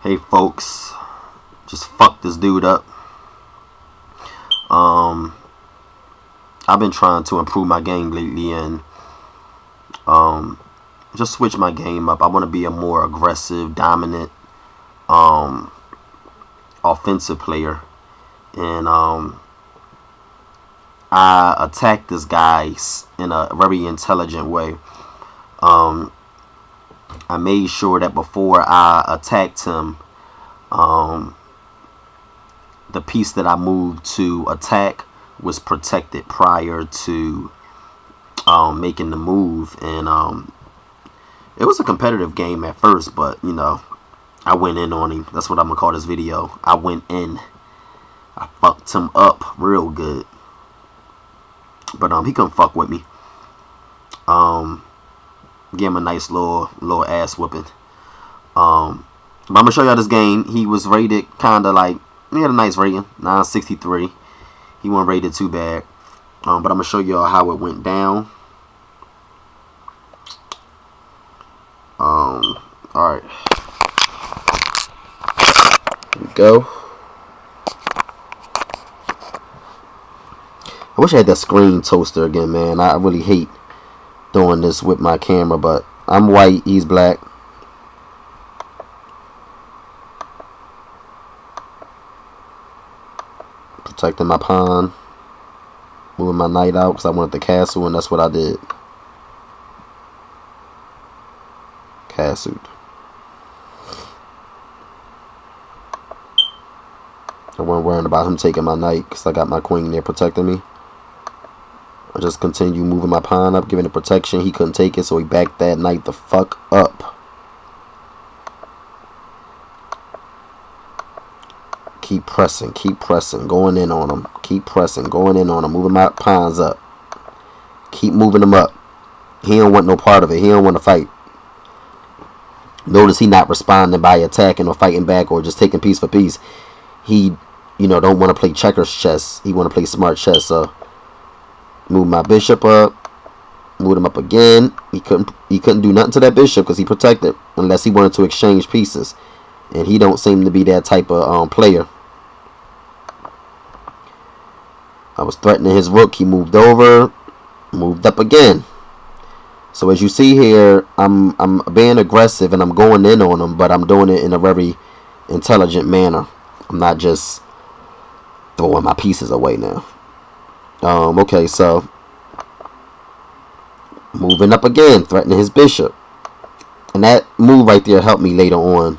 Hey folks, just fuck this dude up. I've been trying to improve my game lately and just switch my game up. I want to be a more aggressive, dominant, offensive player, and I attack this guy in a very intelligent way. I made sure that before I attacked him, the piece that I moved to attack was protected prior to making the move. And it was a competitive game at first, but you know, I went in on him. That's what I'm gonna call this video. I went in. I fucked him up real good. But he couldn't fuck with me. Gave him a nice little ass whooping. But I'm gonna show y'all this game. He was rated kinda like, he had a nice rating, 963. He wasn't rated too bad. But I'm gonna show y'all how it went down. Alright. Here we go. I wish I had that screen toaster again, man. I really hate doing this with my camera, but I'm white, he's black. Protecting my pawn. Moving my knight out because I wanted the castle, and that's what I did. Castled. I wasn't worrying about him taking my knight because I got my queen there protecting me. I just continue moving my pawn up, giving it protection. He couldn't take it, so he backed that knight the fuck up. Keep pressing, going in on him. Keep pressing, going in on him, moving my pawns up. Keep moving them up. He don't want no part of it. He don't want to fight. Notice he not responding by attacking or fighting back or just taking piece for piece. He, you know, don't want to play checkers chess. He want to play smart chess. So move my bishop up. Move him up again. He couldn't do nothing to that bishop because he protected unless he wanted to exchange pieces. And he don't seem to be that type of player. I was threatening his rook. He moved over. Moved up again. So as you see here, I'm being aggressive and I'm going in on him, but I'm doing it in a very intelligent manner. I'm not just throwing my pieces away now. Okay, so moving up again, threatening his bishop. And that move right there helped me later on.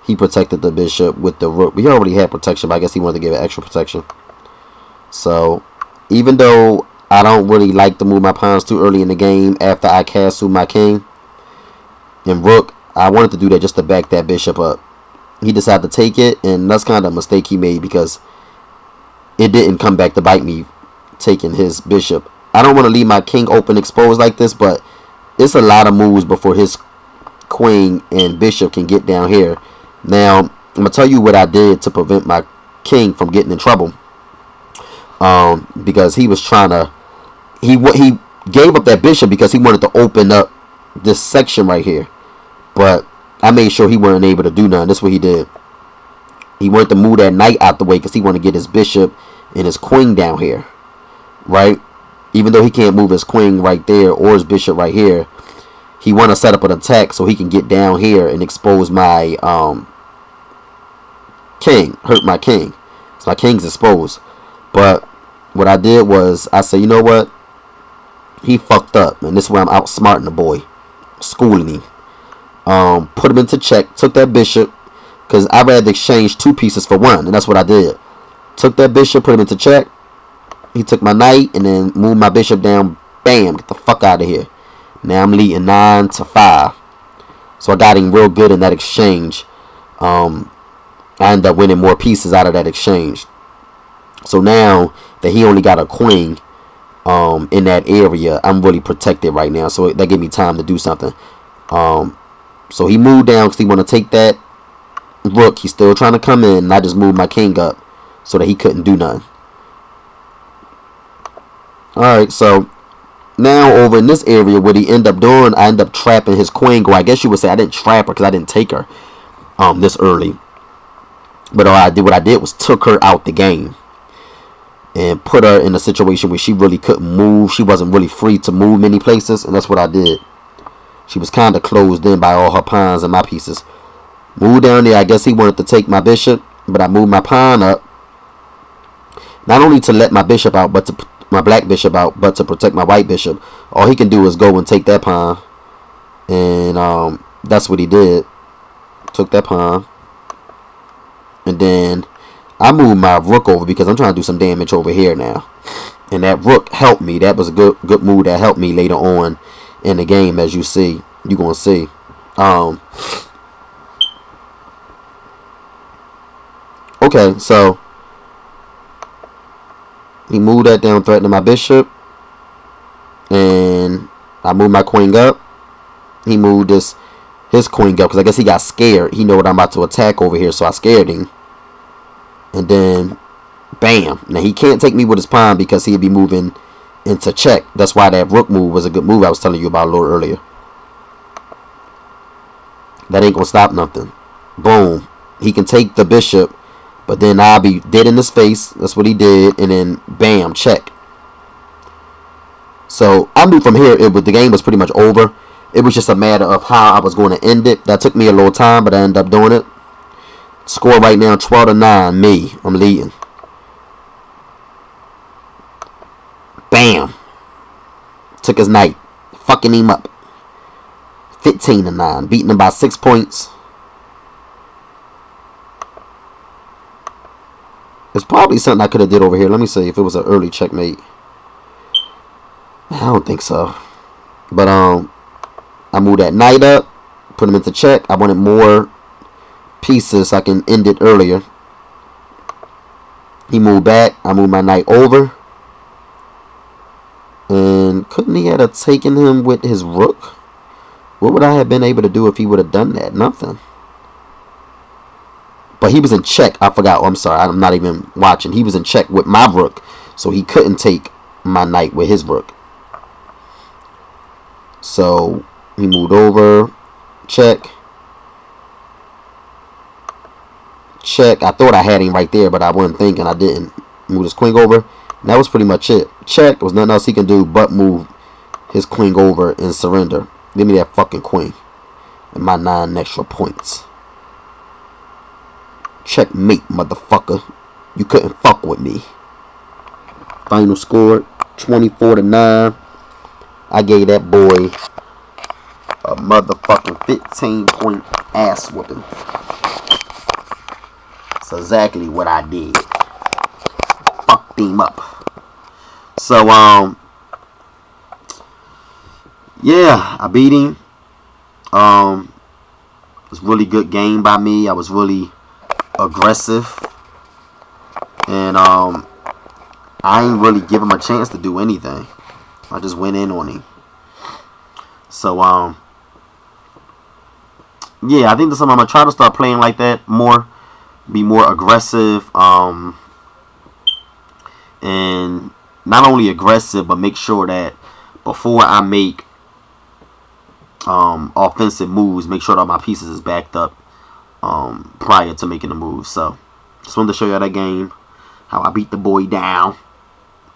He protected the bishop with the rook. We already had protection, but I guess he wanted to give it extra protection. So even though I don't really like to move my pawns too early in the game after I castle my king and rook, I wanted to do that just to back that bishop up. He decided to take it, and that's kind of a mistake he made because it didn't come back to bite me taking his bishop. I don't want to leave my king open exposed like this, but it's a lot of moves before his queen and bishop can get down here. Now, I'm going to tell you what I did to prevent my king from getting in trouble. Because he was trying to, he gave up that bishop because he wanted to open up this section right here. But I made sure he wasn't able to do nothing. That's what he did. He wanted to move that knight out the way because he wanted to get his bishop and his queen down here. Right? Even though he can't move his queen right there or his bishop right here, he want to set up an attack so he can get down here and expose my king. Hurt my king. So my king's exposed. But what I did was I said, you know what? He fucked up. And this is where I'm outsmarting the boy. Schooling him. Put him into check. Took that bishop. Because I'd rather exchange two pieces for one. And that's what I did. Took that bishop. Put him into check. He took my knight. And then moved my bishop down. Bam. Get the fuck out of here. Now I'm leading 9-5. So I got him real good in that exchange. I ended up winning more pieces out of that exchange. So now that he only got a queen in that area, I'm really protected right now. So that gave me time to do something. So he moved down because he want to take that rook. He's still trying to come in. And I just moved my king up so that he couldn't do nothing. Alright, so now over in this area, what he ended up doing, I ended up trapping his queen. Or I guess you would say I didn't trap her because I didn't take her. this early. But what I did was took her out the game and put her in a situation where she really couldn't move. She wasn't really free to move many places, and that's what I did. She was kind of closed in by all her pawns and my pieces. Moved down there. I guess he wanted to take my bishop, but I moved my pawn up. Not only to let my bishop out, but to my black bishop out, but to protect my white bishop. All he can do is go and take that pawn, and that's what he did. Took that pawn, and then I moved my rook over because I'm trying to do some damage over here now, and that rook helped me. That was a good move that helped me later on in the game, as you're gonna see. Okay, so he moved that down, threatening my bishop, and I moved my queen up. He moved his queen up because I guess he got scared. He know what I'm about to attack over here, so I scared him. And then, bam! Now he can't take me with his pawn because he'd be moving into check. That's why that rook move was a good move I was telling you about a little earlier. That ain't gonna stop nothing. Boom! He can take the bishop. But then I'll be dead in his face. That's what he did. And then, bam, check. So, I knew from here, the game was pretty much over. It was just a matter of how I was going to end it. That took me a little time, but I ended up doing it. Score right now, 12-9. Me. I'm leading. Bam. Took his knight. Fucking him up. 15-9. Beating him by 6 points. There's probably something I could have did over here. Let me see if it was an early checkmate. I don't think so. But I moved that knight up, put him into check. I wanted more pieces so I can end it earlier. He moved back. I moved my knight over. And couldn't he have taken him with his rook? What would I have been able to do if he would have done that? Nothing. But he was in check. I forgot. Oh, I'm sorry. I'm not even watching. He was in check with my rook. So he couldn't take my knight with his rook. So he moved over. Check. Check. I thought I had him right there, but I wasn't thinking. I didn't. Move his queen over. And that was pretty much it. Check. There was nothing else he can do but move his queen over and surrender. Give me that fucking queen. And my 9 extra points. Checkmate, motherfucker. You couldn't fuck with me. Final score, 24-9. I gave that boy a motherfucking 15-point ass whooping. That's exactly what I did. Fucked him up. So, yeah, I beat him. It was a really good game by me. I was really aggressive, and I ain't really give him a chance to do anything. I just went in on him. So yeah, I think that's something I'm gonna try to start playing like that more, be more aggressive, and not only aggressive, but make sure that before I make offensive moves, make sure that my pieces is backed up prior to making the move. So just wanted to show you that game, how I beat the boy down.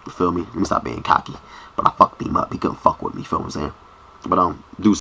You feel me? Let me stop being cocky. But I fucked him up. He couldn't fuck with me. You feel what I'm saying? But deuces.